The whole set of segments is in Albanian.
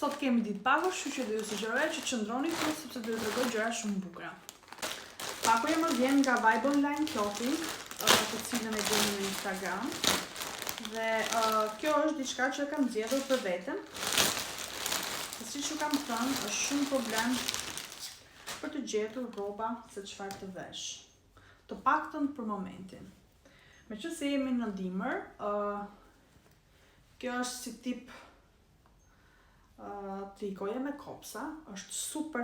Sot kemi ditë pagë, kështu që do ju sugjeroj që qëndroni këtu sepse do ju tregoj gjëra shumë bukura. Paku më vjen nga Vibe Online Clothing, të cilën e gjeni në Instagram. Dhe kjo është diçka që kam zgjedhur për veten. Siç ju kam thënë, është shumë problem për të gjetur rroba se çfarë të vesh. Të paktën për momentin. Meqense jemi në dimër, kjo është si tip trikoje me kopsa, është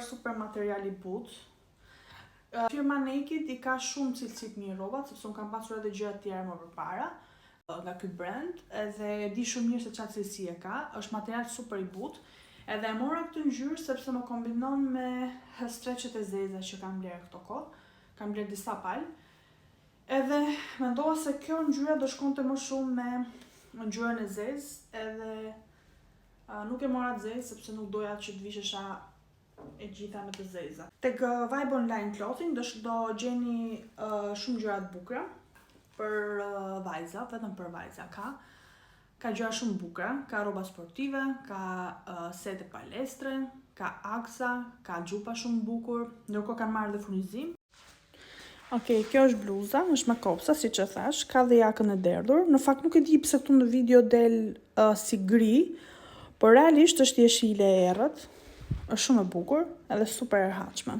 super material i butë. Firma Naked i ka shumë cilësi të mirë rrobat, sepse unë kam pasur edhe gjëra të tjera më përpara nga ky brand, edhe e di shumë mirë se çfarë cilësi e ka, është material super i butë. Edhe e mora këtë ngjyrë sepse më kombinon me streqet e zeza që kam bler këto kohë, kam bler disa palë. Edhe mendova se kjo ngjyra do shkonte më shumë me ngjyrën e zezë, edhe nuk e mora të zezë sepse nuk doja që të vishesha e gjitha me të zeza. Tek Vibe Online Clothing do gjeni shumë gjëra të bukura për vajza, vetëm për vajza ka gjëra shumë bukura, ka rroba sportive, ka sete palestre, ka aksa, ka xhupa shumë bukur, ndërkohë kanë marrë dhe furnizim. Okej, kjo është bluza, është me kopsa, siç e thash, ka dhe jakën e derdhur. Në fakt nuk e di pse këtu në video del si gri, por realisht është jeshile e errët. Është shumë e bukur, edhe super e rehatshme.